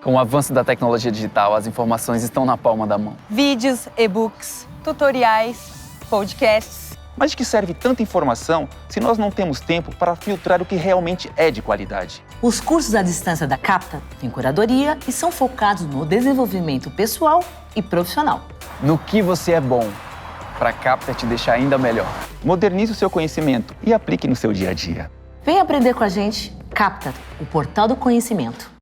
Com o avanço da tecnologia digital, as informações estão na palma da mão. Vídeos, e-books, tutoriais, podcasts. Mas de que serve tanta informação se nós não temos tempo para filtrar o que realmente é de qualidade? Os cursos à distância da Capta têm curadoria e são focados no desenvolvimento pessoal e profissional. No que você é bom, para a Capta te deixar ainda melhor. Modernize o seu conhecimento e aplique no seu dia a dia. Vem aprender com a gente, Capta, o portal do conhecimento.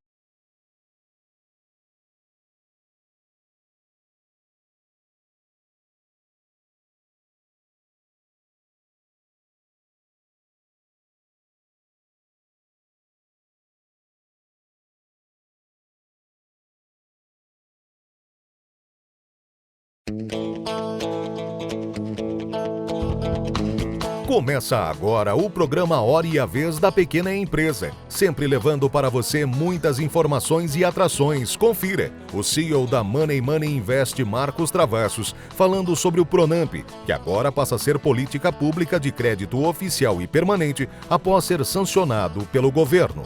Começa agora o programa Hora e a Vez da Pequena Empresa, sempre levando para você muitas informações e atrações. Confira o CEO da Money Invest, Marcos Travassos, falando sobre o Pronamp, que agora passa a ser política pública de crédito oficial e permanente após ser sancionado pelo governo.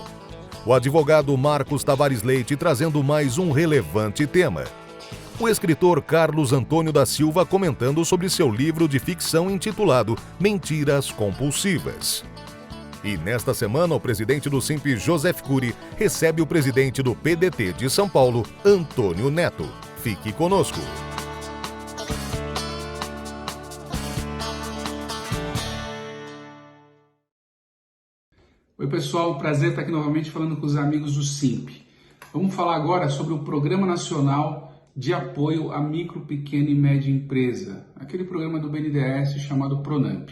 O advogado Marcos Tavares Leite trazendo mais um relevante tema. O escritor Carlos Antônio da Silva comentando sobre seu livro de ficção intitulado Mentiras Compulsivas. E nesta semana, o presidente do Simp, Joseph Cury, recebe o presidente do PDT de São Paulo, Antônio Neto. Fique conosco. Oi pessoal, prazer estar aqui novamente falando com os amigos do Simp. Vamos falar agora sobre o Programa Nacional de Apoio à Micro, Pequena e Média Empresa, aquele programa do BNDES chamado Pronamp.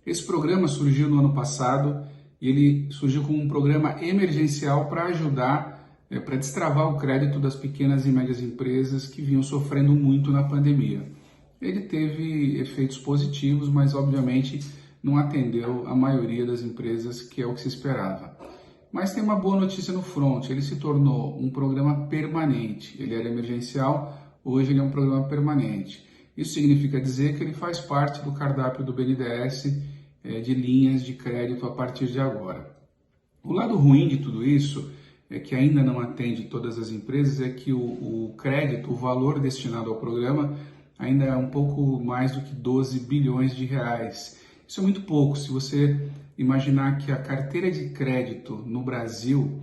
Esse programa surgiu no ano passado e ele surgiu como um programa emergencial para ajudar, para destravar o crédito das pequenas e médias empresas que vinham sofrendo muito na pandemia. Ele teve efeitos positivos, mas obviamente não atendeu a maioria das empresas, que é o que se esperava. Mas tem uma boa notícia no front, ele se tornou um programa permanente. Ele era emergencial, hoje ele é um programa permanente. Isso significa dizer que ele faz parte do cardápio do BNDES de linhas de crédito a partir de agora. O lado ruim de tudo isso, que ainda não atende todas as empresas, é que o crédito, o valor destinado ao programa, ainda é um pouco mais do que 12 bilhões de reais. Isso é muito pouco. Se você imaginar que a carteira de crédito no Brasil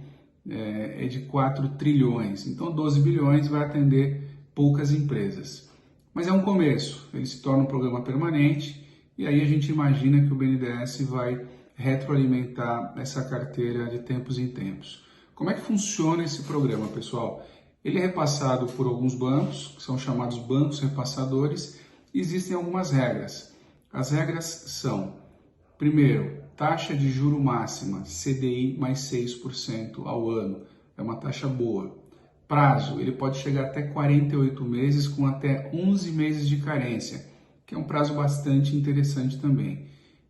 é de 4 trilhões, então 12 bilhões vai atender poucas empresas. Mas é um começo, ele se torna um programa permanente e aí a gente imagina que o BNDES vai retroalimentar essa carteira de tempos em tempos. Como é que funciona esse programa, pessoal? Ele é repassado por alguns bancos, que são chamados bancos repassadores, e existem algumas regras. As regras são, primeiro, taxa de juro máxima, CDI mais 6% ao ano, é uma taxa boa. Prazo, ele pode chegar até 48 meses com até 11 meses de carência, que é um prazo bastante interessante também.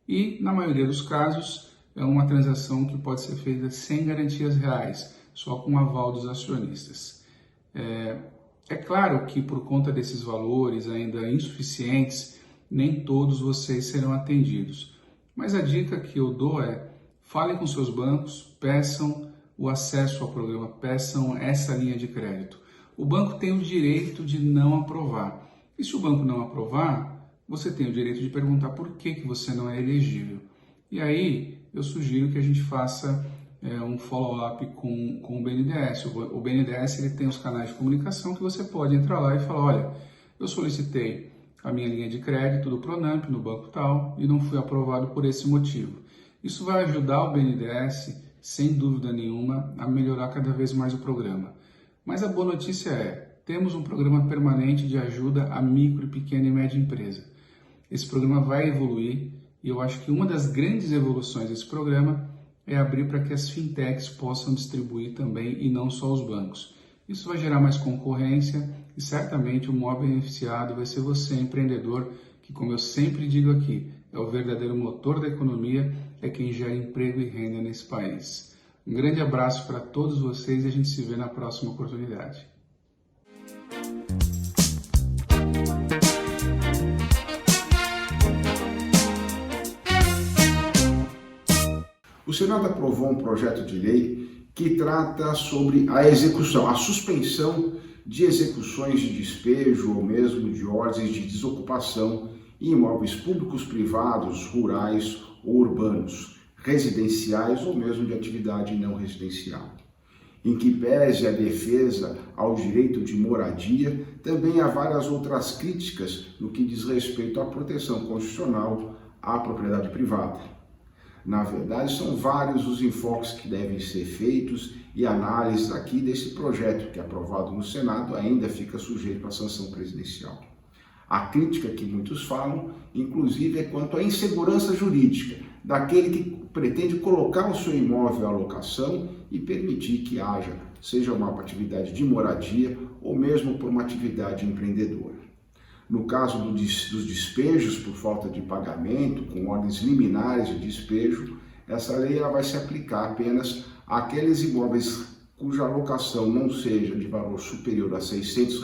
E, na maioria dos casos, é uma transação que pode ser feita sem garantias reais, só com o aval dos acionistas. É claro que por conta desses valores ainda insuficientes, nem todos vocês serão atendidos. Mas a dica que eu dou é, falem com seus bancos, peçam o acesso ao programa, peçam essa linha de crédito. O banco tem o direito de não aprovar. E se o banco não aprovar, você tem o direito de perguntar por que você não é elegível. E aí, eu sugiro que a gente faça um follow-up com o BNDES. O BNDES ele tem os canais de comunicação que você pode entrar lá e falar, olha, eu solicitei a minha linha de crédito do Pronamp no banco tal e não fui aprovado por esse motivo. Isso vai ajudar o BNDES, sem dúvida nenhuma, a melhorar cada vez mais o programa. Mas a boa notícia é, temos um programa permanente de ajuda à micro, pequena e média empresa. Esse programa vai evoluir e eu acho que uma das grandes evoluções desse programa é abrir para que as fintechs possam distribuir também e não só os bancos. Isso vai gerar mais concorrência e certamente o maior beneficiado vai ser você, empreendedor, que, como eu sempre digo aqui, é o verdadeiro motor da economia, é quem gera emprego e renda nesse país. Um grande abraço para todos vocês e a gente se vê na próxima oportunidade. O Senado aprovou um projeto de lei que trata sobre a execução, a suspensão de execuções de despejo ou mesmo de ordens de desocupação em imóveis públicos, privados, rurais ou urbanos, residenciais ou mesmo de atividade não residencial. Em que pese a defesa ao direito de moradia, também há várias outras críticas no que diz respeito à proteção constitucional à propriedade privada. Na verdade, são vários os enfoques que devem ser feitos e análises aqui desse projeto, que aprovado no Senado ainda fica sujeito à sanção presidencial. A crítica que muitos falam, inclusive, é quanto à insegurança jurídica daquele que pretende colocar o seu imóvel à locação e permitir que haja, seja uma atividade de moradia ou mesmo por uma atividade empreendedora. No caso dos despejos por falta de pagamento, com ordens liminares de despejo, essa lei vai se aplicar apenas àqueles imóveis cuja locação não seja de valor superior a R$ 600,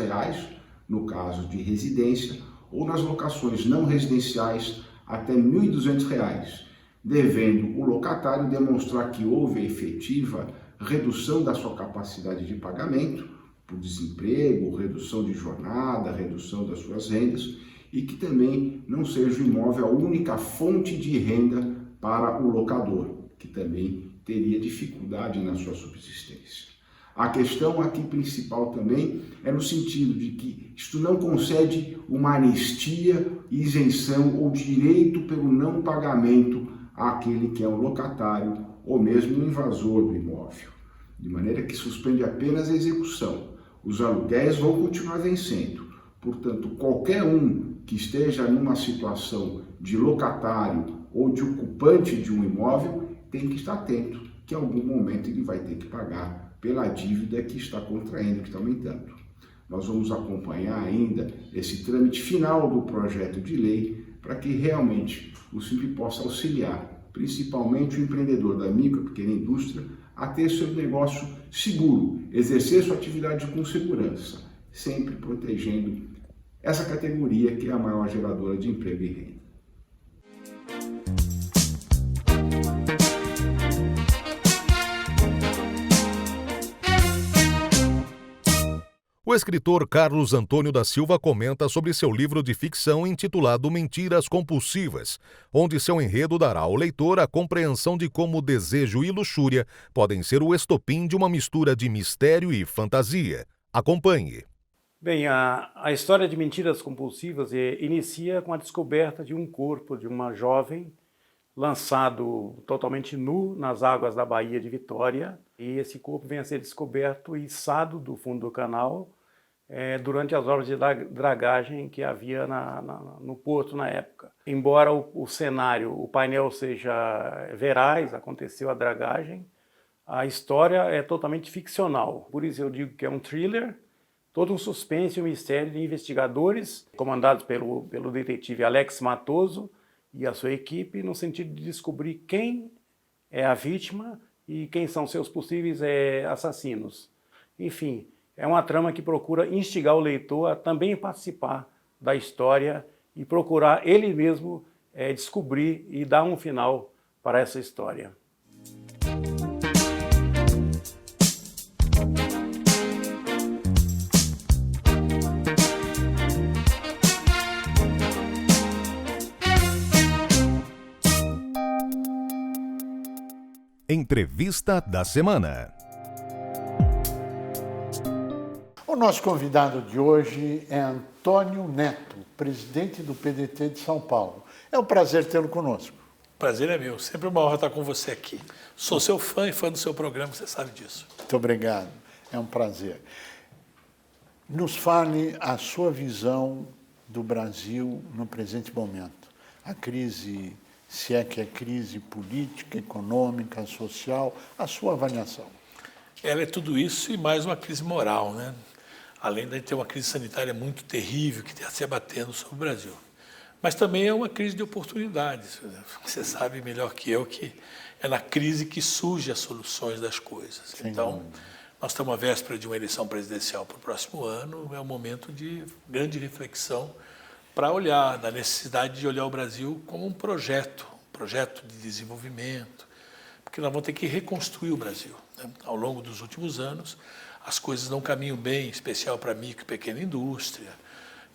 no caso de residência, ou nas locações não residenciais até R$ 1.200, devendo o locatário demonstrar que houve a efetiva redução da sua capacidade de pagamento, por desemprego, redução de jornada, redução das suas rendas, e que também não seja o imóvel a única fonte de renda para o locador, que também teria dificuldade na sua subsistência. A questão aqui principal também é no sentido de que isto não concede uma anistia, isenção ou direito pelo não pagamento àquele que é um locatário ou mesmo um invasor do imóvel, de maneira que suspende apenas a execução. Os aluguéis vão continuar vencendo, portanto, qualquer um que esteja numa situação de locatário ou de ocupante de um imóvel tem que estar atento que em algum momento ele vai ter que pagar pela dívida que está contraindo, que está aumentando. Nós vamos acompanhar ainda esse trâmite final do projeto de lei para que realmente o SIMP possa auxiliar, principalmente o empreendedor da micro e pequena indústria, a ter seu negócio seguro, exercer sua atividade com segurança, sempre protegendo essa categoria que é a maior geradora de emprego e renda. O escritor Carlos Antônio da Silva comenta sobre seu livro de ficção intitulado Mentiras Compulsivas, onde seu enredo dará ao leitor a compreensão de como desejo e luxúria podem ser o estopim de uma mistura de mistério e fantasia. Acompanhe. Bem, a história de Mentiras Compulsivas inicia com a descoberta de um corpo de uma jovem lançado totalmente nu nas águas da Baía de Vitória, e esse corpo vem a ser descoberto e içado do fundo do canal durante as obras de dragagem que havia no porto na época. Embora o cenário, o painel seja veraz, aconteceu a dragagem, a história é totalmente ficcional. Por isso eu digo que é um thriller, todo um suspense e um mistério de investigadores, comandados pelo detetive Alex Matoso e a sua equipe, no sentido de descobrir quem é a vítima e quem são seus possíveis assassinos. Enfim, é uma trama que procura instigar o leitor a também participar da história e procurar ele mesmo descobrir e dar um final para essa história. Entrevista da semana. O nosso convidado de hoje é Antônio Neto, presidente do PDT de São Paulo. É um prazer tê-lo conosco. Prazer é meu, sempre uma honra estar com você aqui. Sou seu fã e fã do seu programa, você sabe disso. Muito obrigado, é um prazer. Nos fale a sua visão do Brasil no presente momento. A crise, se é que é crise política, econômica, social, a sua avaliação. Ela é tudo isso e mais uma crise moral, né? Além de ter uma crise sanitária muito terrível que está se abatendo sobre o Brasil. Mas também é uma crise de oportunidades. Você sabe melhor que eu que é na crise que surgem as soluções das coisas. Então, nós estamos à véspera de uma eleição presidencial para o próximo ano, é um momento de grande reflexão para olhar, da necessidade de olhar o Brasil como um projeto de desenvolvimento, porque nós vamos ter que reconstruir o Brasil. né? Ao longo dos últimos anos, as coisas não caminham bem, em especial para a micro e pequena indústria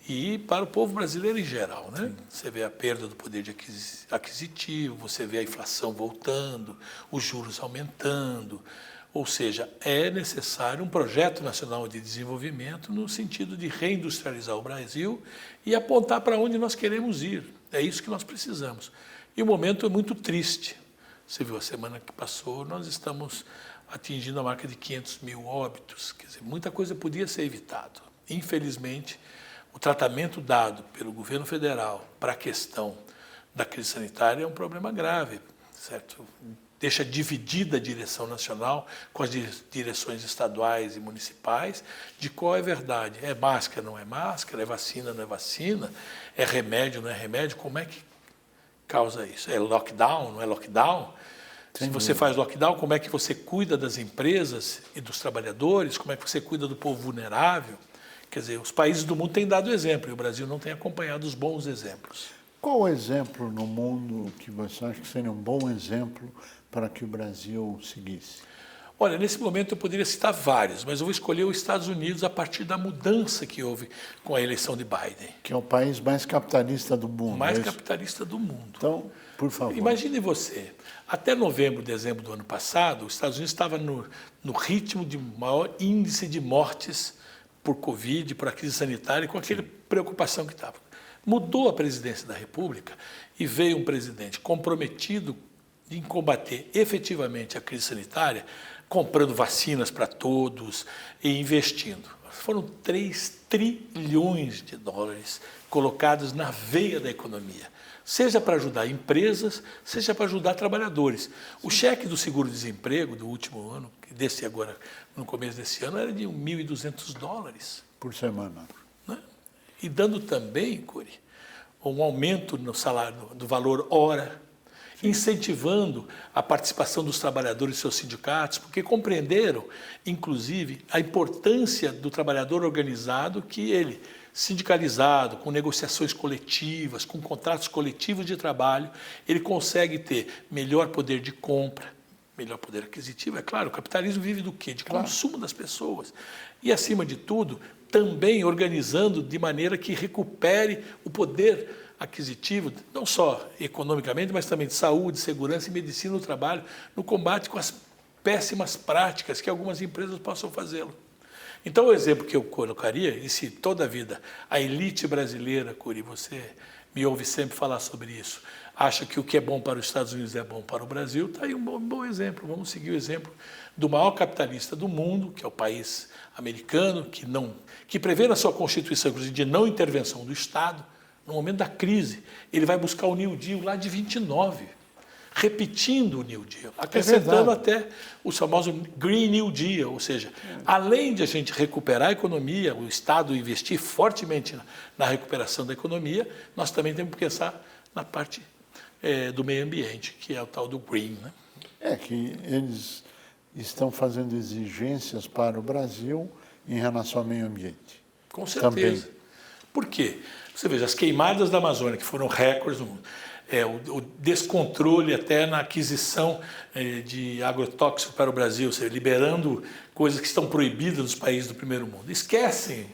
e para o povo brasileiro em geral, né? Você vê a perda do poder aquisitivo, você vê a inflação voltando, os juros aumentando. Ou seja, é necessário um projeto nacional de desenvolvimento no sentido de reindustrializar o Brasil e apontar para onde nós queremos ir. É isso que nós precisamos. E o momento é muito triste. Você viu, a semana que passou, nós estamos atingindo a marca de 500 mil óbitos. Quer dizer, muita coisa podia ser evitada. Infelizmente, o tratamento dado pelo governo federal para a questão da crise sanitária é um problema grave, certo? Deixa dividida a direção nacional com as direções estaduais e municipais de qual é a verdade. É máscara, não é máscara? É vacina, não é vacina? É remédio, não é remédio? Como é que causa isso? É lockdown, não é lockdown? Se você faz lockdown, como é que você cuida das empresas e dos trabalhadores? Como é que você cuida do povo vulnerável? Quer dizer, os países do mundo têm dado exemplo e o Brasil não tem acompanhado os bons exemplos. Qual o exemplo no mundo que você acha que seria um bom exemplo para que o Brasil seguisse? Olha, nesse momento eu poderia citar vários, mas eu vou escolher os Estados Unidos a partir da mudança que houve com a eleição de Biden. Que é o país mais capitalista do mundo. Mais capitalista do mundo. Então, por favor. Imagine você, até novembro, dezembro do ano passado, os Estados Unidos estavam no ritmo de maior índice de mortes por Covid, por a crise sanitária, com aquela preocupação que estava. Mudou a presidência da República e veio um presidente comprometido em combater efetivamente a crise sanitária, comprando vacinas para todos e investindo. Foram 3 trilhões de dólares colocados na veia da economia, seja para ajudar empresas, seja para ajudar trabalhadores. O cheque do seguro-desemprego do último ano, desse agora, no começo desse ano, era de $1.200. Por semana. Né? E dando também, Curi, um aumento no salário, do valor hora, incentivando a participação dos trabalhadores e seus sindicatos, porque compreenderam, inclusive, a importância do trabalhador organizado, que ele, sindicalizado, com negociações coletivas, com contratos coletivos de trabalho, ele consegue ter melhor poder de compra, melhor poder aquisitivo. É claro, o capitalismo vive do quê? De consumo das pessoas. E, acima de tudo, também organizando de maneira que recupere o poder aquisitivo, não só economicamente, mas também de saúde, segurança e medicina no trabalho, no combate com as péssimas práticas que algumas empresas possam fazê-lo. Então, o exemplo que eu colocaria, e se toda a vida a elite brasileira, Curi, você me ouve sempre falar sobre isso, acha que o que é bom para os Estados Unidos é bom para o Brasil, está aí um bom exemplo. Vamos seguir o exemplo do maior capitalista do mundo, que é o país americano, que prevê na sua Constituição, inclusive, de não intervenção do Estado. No momento da crise, ele vai buscar o New Deal lá de 29, repetindo o New Deal, acrescentando até o famoso Green New Deal, ou seja, além de a gente recuperar a economia, o Estado investir fortemente na recuperação da economia, nós também temos que pensar na parte do meio ambiente, que é o tal do Green. Né? É que eles estão fazendo exigências para o Brasil em relação ao meio ambiente. Com certeza. Também. Por quê? Você veja, as queimadas da Amazônia, que foram recordes no mundo, o descontrole até na aquisição de agrotóxicos para o Brasil, ou seja, liberando coisas que estão proibidas nos países do primeiro mundo. Esquecem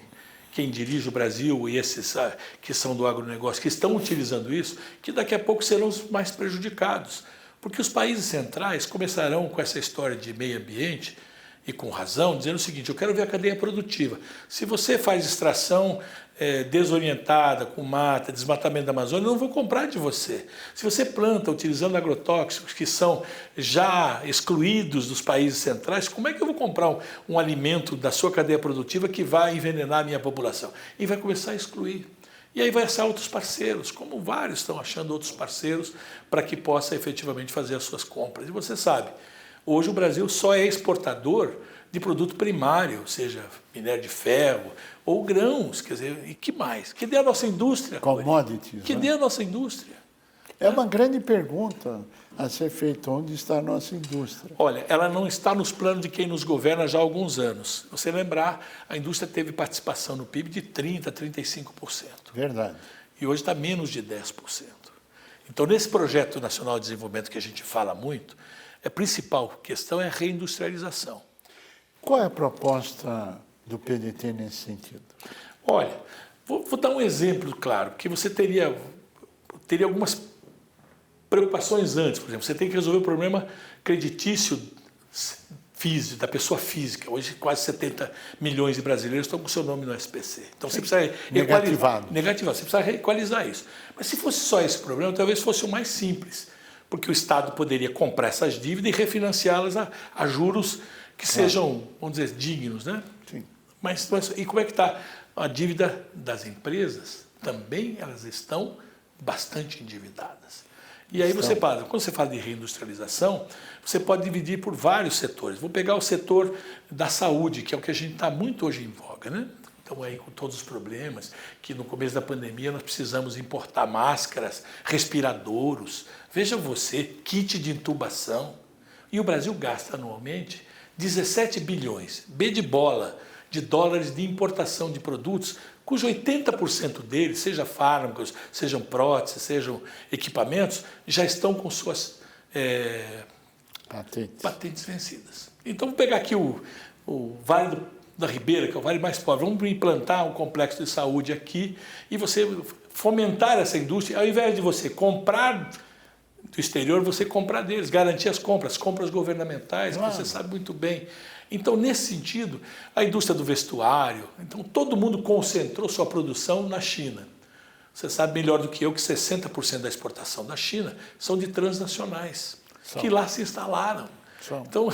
quem dirige o Brasil e esses que são do agronegócio, que estão utilizando isso, que daqui a pouco serão os mais prejudicados. Porque os países centrais começarão com essa história de meio ambiente, e com razão, dizendo o seguinte: eu quero ver a cadeia produtiva. Se você faz extração desorientada, com mata, desmatamento da Amazônia, eu não vou comprar de você. Se você planta utilizando agrotóxicos que são já excluídos dos países centrais, como é que eu vou comprar um alimento da sua cadeia produtiva que vai envenenar a minha população? E vai começar a excluir. E aí vai achar outros parceiros, como vários estão achando outros parceiros, para que possa efetivamente fazer as suas compras. E você sabe, hoje o Brasil só é exportador de produto primário, seja minério de ferro ou grãos, quer dizer, e que mais? Cadê a nossa indústria? Commodities. Cadê a nossa indústria? É uma grande pergunta a ser feita: onde está a nossa indústria? Olha, ela não está nos planos de quem nos governa já há alguns anos. Se você lembrar, a indústria teve participação no PIB de 30%, 35%. Verdade. E hoje está menos de 10%. Então, nesse projeto nacional de desenvolvimento que a gente fala muito, A principal questão é a reindustrialização. Qual é a proposta do PDT nesse sentido? Olha, vou dar um exemplo claro, que você teria algumas preocupações antes. Por exemplo, você tem que resolver o problema creditício físico, da pessoa física. Hoje, quase 70 milhões de brasileiros estão com seu nome no SPC. Então, você precisa negativado. Você precisa equalizar isso. Mas se fosse só esse problema, talvez fosse o mais simples, porque o Estado poderia comprar essas dívidas e refinanciá-las a juros que sejam, vamos dizer, dignos, né? Sim. Mas e como é que está a dívida das empresas? Também elas estão bastante endividadas. E aí quando você fala de reindustrialização, você pode dividir por vários setores. Vou pegar o setor da saúde, que é o que a gente está muito hoje em voga, né? Então, aí com todos os problemas, que no começo da pandemia nós precisamos importar máscaras, respiradouros, veja você, kit de intubação. E o Brasil gasta anualmente 17 bilhões, B de bola, de dólares de importação de produtos, cujo 80% deles, seja fármacos, sejam próteses, sejam equipamentos, já estão com suas patentes vencidas. Então, vou pegar aqui o Vale da Ribeira, que é o vale mais pobre, vamos implantar um complexo de saúde aqui e você fomentar essa indústria, ao invés de você comprar do exterior, você comprar deles, garantir as compras governamentais, que você sabe muito bem. Então, nesse sentido, a indústria do vestuário, então todo mundo concentrou sua produção na China. Você sabe melhor do que eu que 60% da exportação da China são de transnacionais, que lá se instalaram. Então,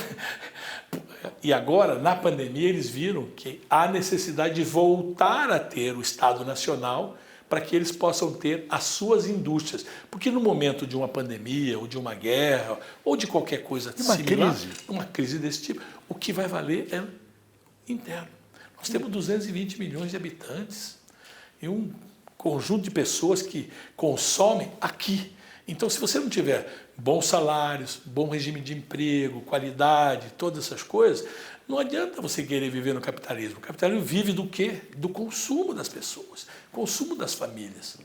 e agora, na pandemia, eles viram que há necessidade de voltar a ter o Estado Nacional para que eles possam ter as suas indústrias. Porque no momento de uma pandemia, ou de uma guerra, ou de qualquer coisa similar, uma crise desse tipo, o que vai valer é interno. Nós temos 220 milhões de habitantes e um conjunto de pessoas que consomem aqui. Então, se você não tiver bons salários, bom regime de emprego, qualidade, todas essas coisas, não adianta você querer viver no capitalismo. O capitalismo vive do quê? Do consumo das pessoas, consumo das famílias.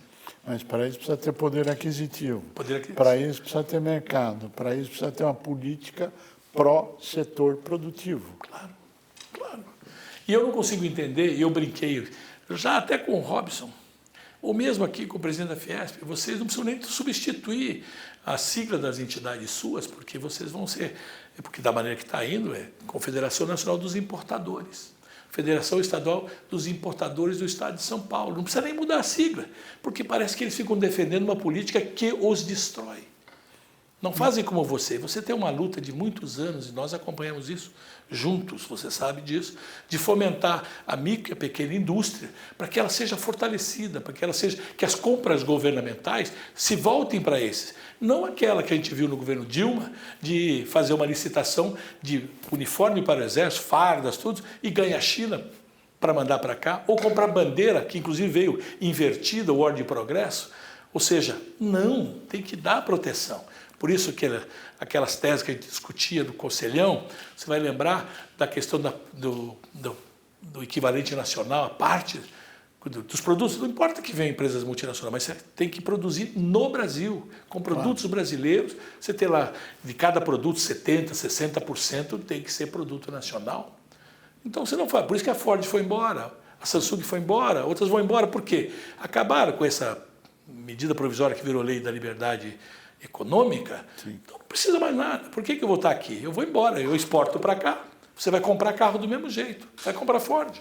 Mas para isso precisa ter poder aquisitivo. Para isso precisa ter mercado. Para isso precisa ter uma política pró-setor produtivo. Claro, claro. E eu não consigo entender, e eu brinquei já até com o Robson, ou mesmo aqui com o presidente da Fiesp, vocês não precisam nem substituir a sigla das entidades suas, porque vocês vão ser, porque da maneira que está indo, é Confederação Nacional dos Importadores, Federação Estadual dos Importadores do Estado de São Paulo. Não precisa nem mudar a sigla, porque parece que eles ficam defendendo uma política que os destrói. Não fazem como você. Você tem uma luta de muitos anos, e nós acompanhamos isso juntos, você sabe disso, de fomentar a micro e a pequena indústria para que ela seja fortalecida, para que ela seja, que as compras governamentais se voltem para esses. Não aquela que a gente viu no governo Dilma, de fazer uma licitação de uniforme para o exército, fardas, tudo, e ganhar a China para mandar para cá, ou comprar bandeira, que inclusive veio invertida, o ordem de progresso. Ou seja, não, tem que dar proteção. Por isso, aquelas teses que a gente discutia do Conselhão, você vai lembrar da questão do equivalente nacional, a parte dos produtos, não importa que venham empresas multinacionais, mas você tem que produzir no Brasil, com produtos brasileiros. Você tem lá, de cada produto, 70%, 60% tem que ser produto nacional. Então, você não faz. Por isso que a Ford foi embora, a Samsung foi embora, outras vão embora. Por quê? Acabaram com essa medida provisória que virou lei da liberdade econômica. Sim. Então não precisa mais nada. Por que eu vou estar aqui? Eu vou embora, eu exporto para cá. Você vai comprar carro do mesmo jeito. Você vai comprar Ford.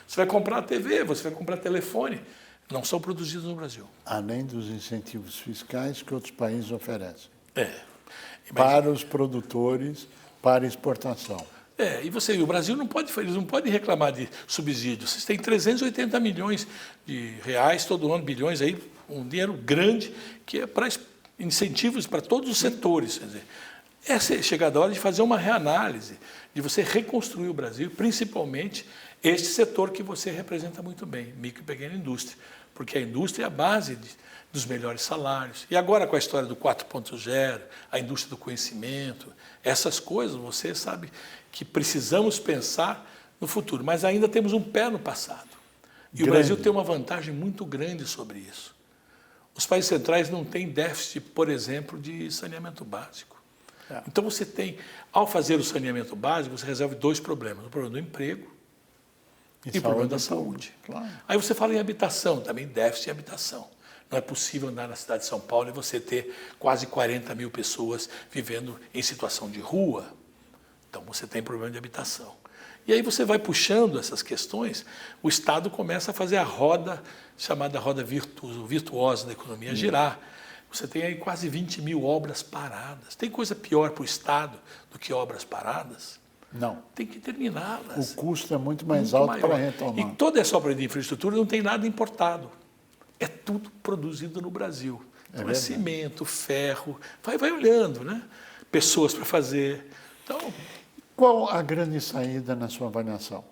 Você vai comprar TV, você vai comprar telefone. Não são produzidos no Brasil. Além dos incentivos fiscais que outros países oferecem. Para os produtores, para exportação. E o Brasil não pode, eles não podem reclamar de subsídios. Vocês têm 380 milhões de reais todo ano, bilhões aí, um dinheiro grande que é para incentivos para todos os setores. Quer dizer, essa é chegada a hora de fazer uma reanálise, de você reconstruir o Brasil, principalmente este setor que você representa muito bem, micro e pequena indústria, porque a indústria é a base dos melhores salários. E agora com a história do 4.0, a indústria do conhecimento, essas coisas, você sabe que precisamos pensar no futuro, mas ainda temos um pé no passado. E o Brasil tem uma vantagem muito grande sobre isso. Os países centrais não têm déficit, por exemplo, de saneamento básico. Então você tem, ao fazer o saneamento básico, você resolve dois problemas. O problema do emprego e o problema da saúde. Claro. Aí você fala em habitação, também déficit de habitação. Não é possível andar na cidade de São Paulo e você ter quase 40 mil pessoas vivendo em situação de rua. Então você tem problema de habitação. E aí você vai puxando essas questões, o Estado começa a fazer a roda, chamada roda virtuosa da economia, girar. Você tem aí quase 20 mil obras paradas. Tem coisa pior para o Estado do que obras paradas? Não. Tem que terminá-las. O custo é muito mais alto para retomar. E toda essa obra de infraestrutura não tem nada importado. É tudo produzido no Brasil. Então é cimento, ferro, vai olhando, né? Pessoas para fazer. Então, qual a grande saída na sua avaliação?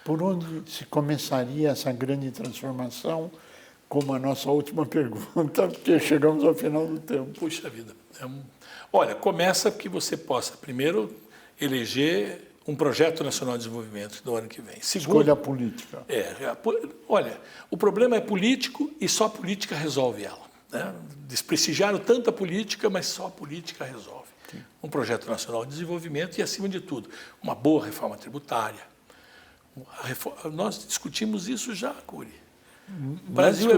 Por onde se começaria essa grande transformação, como a nossa última pergunta, porque chegamos ao final do tempo? Puxa vida. Olha, começa que você possa, primeiro, eleger um projeto nacional de desenvolvimento no ano que vem. Segundo, escolha política. Olha, o problema é político e só a política resolve ela. Né? Desprestigiaram tanta política, mas só a política resolve. Sim. Um projeto nacional de desenvolvimento e, acima de tudo, uma boa reforma tributária. Nós discutimos isso já, Curi. O Brasil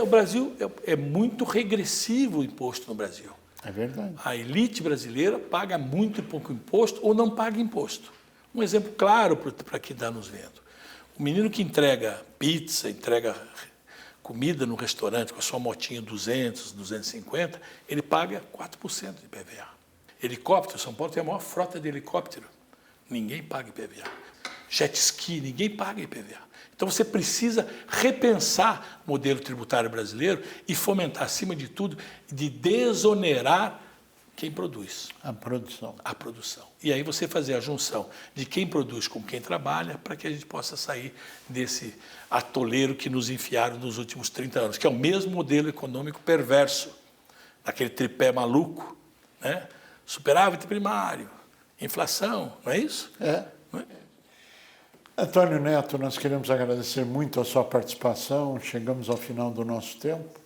o Brasil é muito regressivo o imposto no Brasil. É verdade. A elite brasileira paga muito pouco imposto ou não paga imposto. Um exemplo claro para quem está nos vendo. O menino que entrega pizza, entrega comida no restaurante com a sua motinha 200, 250, ele paga 4% de IPVA. Helicóptero, São Paulo tem a maior frota de helicóptero. Ninguém paga IPVA. Jet ski, ninguém paga IPVA. Então você precisa repensar o modelo tributário brasileiro e fomentar, acima de tudo, de desonerar quem produz. A produção. A produção. E aí você fazer a junção de quem produz com quem trabalha para que a gente possa sair desse atoleiro que nos enfiaram nos últimos 30 anos, que é o mesmo modelo econômico perverso, daquele tripé maluco, né? Superávit primário, inflação, não é isso? Não é? Antônio Neto, nós queremos agradecer muito a sua participação. Chegamos ao final do nosso tempo.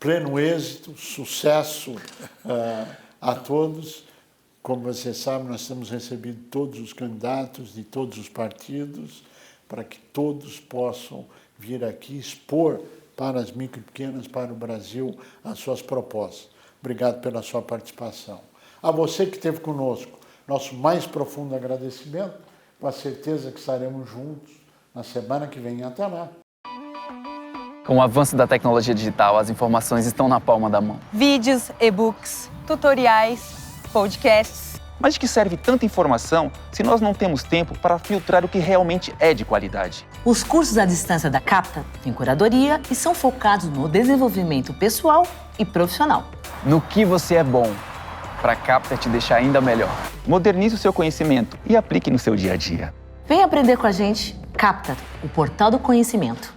Pleno êxito, sucesso a todos. Como você sabe, nós temos recebido todos os candidatos de todos os partidos para que todos possam vir aqui expor para as micro e pequenas, para o Brasil, as suas propostas. Obrigado pela sua participação. A você que esteve conosco, nosso mais profundo agradecimento. Com a certeza que estaremos juntos na semana que vem. Até lá. Com o avanço da tecnologia digital, as informações estão na palma da mão. Vídeos, e-books, tutoriais, podcasts. Mas de que serve tanta informação se nós não temos tempo para filtrar o que realmente é de qualidade? Os cursos à distância da Capta têm curadoria e são focados no desenvolvimento pessoal e profissional. No que você é bom, para a Capta te deixar ainda melhor. Modernize o seu conhecimento e aplique no seu dia a dia. Vem aprender com a gente. Capta, o portal do conhecimento.